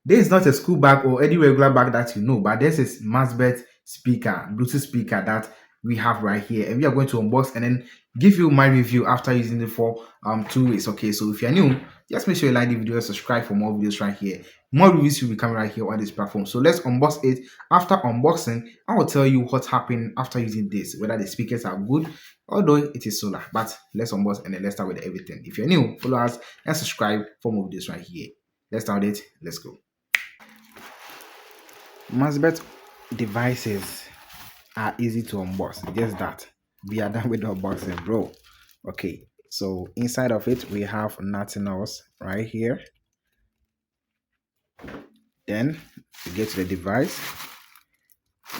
This is not a school bag or any regular bag that you know, but this is Maxbest speaker, Bluetooth speaker that we have right here, and we are going to unbox and then give you my review after using it for 2 weeks. Okay, so if you're new, just make sure you like the video, subscribe for more videos right here. More reviews will be coming right here on this platform. So let's unbox it. After unboxing, I will tell you what happened after using this, whether the speakers are good, although it is solar. But let's unbox and then let's start with everything. If you're new, follow us and subscribe for more videos right here. Let's start it. Let's go. Maxbest devices are easy to unbox. Just that we are done with the unboxing, bro. Okay, so inside of it we have nothing else right here. Then we get to the device.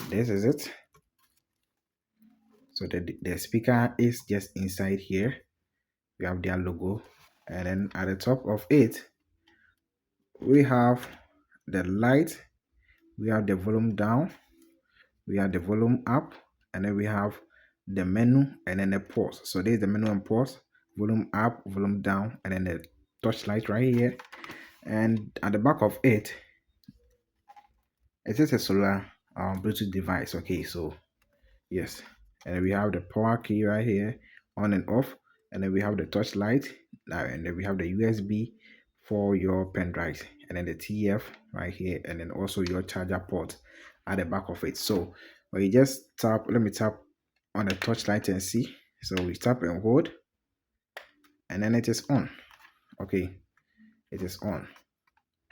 This is it. So the speaker is just inside here. We have their logo, and then at the top of it we have the light, we have the volume down, we have the volume up, and then we have the menu and then the pause. So there's the menu and pause, volume up, volume down, and then the touch light right here. And at the back of it, it is a solar Bluetooth device. Okay, so yes, and then we have the power key right here, on and off, and then we have the touch light, and then we have the USB for your pen drives, and then the TF right here, and then also your charger port at the back of it. So when you just tap, let me tap on the touch light and see. So we tap and hold, and then it is on. Okay, it is on.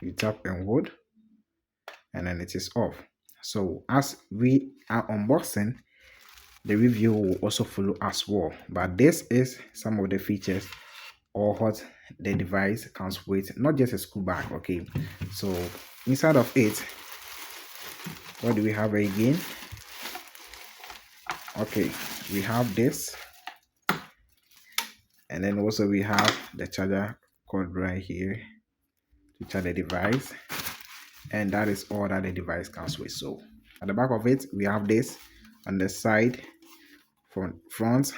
You tap and hold, and then it is off. So as we are unboxing, the review will also follow as well. But this is some of the features or what the device comes with, not just a school bag. Okay, so inside of it, what do we have again? Okay, we have this, and then also we have the charger cord right here to charge the device, and that is all that the device comes with. So at the back of it we have this, on the side front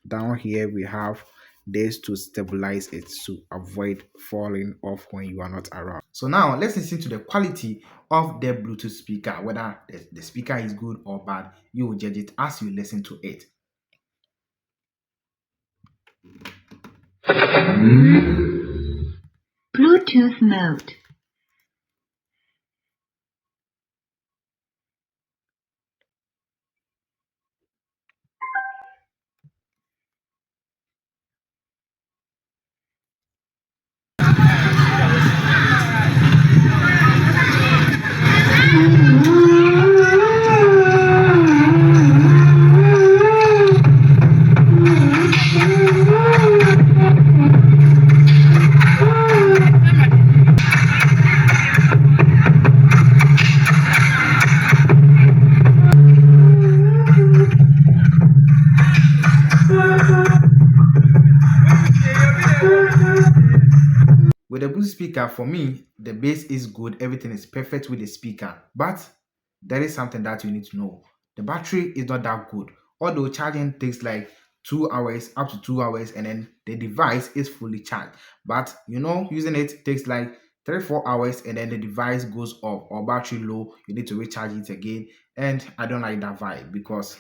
down here we have this to stabilize it to avoid falling off when you are not around. So now let's listen to the quality of the Bluetooth speaker, whether the speaker is good or bad. You will judge it as you listen to it. Bluetooth mode. With the Bluetooth speaker, for me, the bass is good, everything is perfect with the speaker. But there is something that you need to know. The battery is not that good. Although charging takes like 2 hours, up to 2 hours, and then the device is fully charged. But using it takes like 3-4 hours, and then the device goes off or battery low. You need to recharge it again. And I don't like that vibe because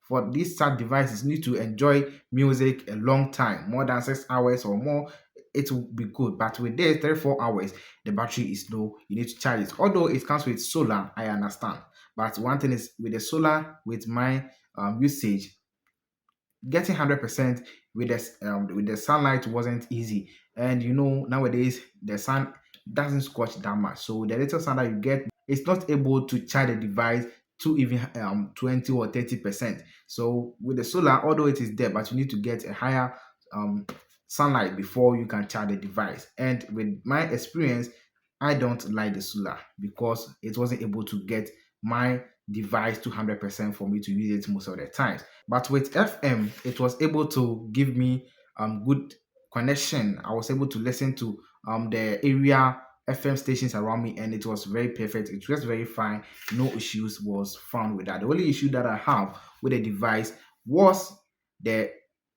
for these such devices, you need to enjoy music a long time, more than 6 hours or more. It will be good, but with this 3-4 hours, the battery is low. You need to charge it. Although it comes with solar, I understand, but one thing is with the solar, with my usage, getting 100% with the sunlight wasn't easy. And nowadays the sun doesn't scorch that much, so the little sun that you get is not able to charge the device to even 20 or 30%. So with the solar, although it is there, but you need to get a higher um sunlight before you can charge the device. And with my experience, I don't like the solar because it wasn't able to get my device to 100% for me to use it most of the times. But with FM, it was able to give me good connection. I was able to listen to the area FM stations around me, and it was very perfect. It was very fine. No issues was found with that. The only issue that I have with the device was the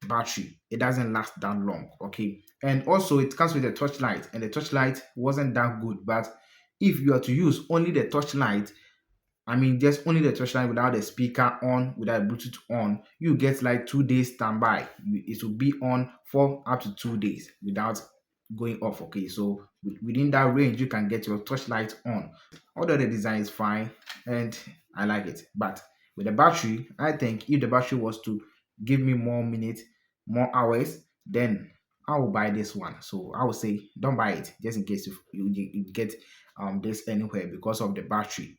battery. It doesn't last that long. Okay, And also it comes with a torchlight, and the torchlight wasn't that good. But if you are to use only the torchlight, I mean, just only the touchline without the speaker on, without Bluetooth on, you get like 2 days standby. It will be on for up to 2 days without going off. Okay, so within that range, you can get your touchlight on. Although the design is fine and I like it, but with the battery, I think if the battery was to give me more minutes, more hours, then I will buy this one. So I would say don't buy it just in case you get this anywhere because of the battery.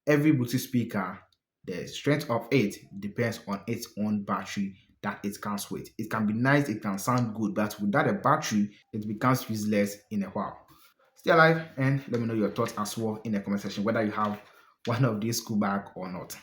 Every Bluetooth speaker, the strength of it depends on its own battery that it comes with. It can be nice, it can sound good, but without a battery, it becomes useless in a while. Stay alive and let me know your thoughts as well in the comment section, whether you have one of these school bag or not.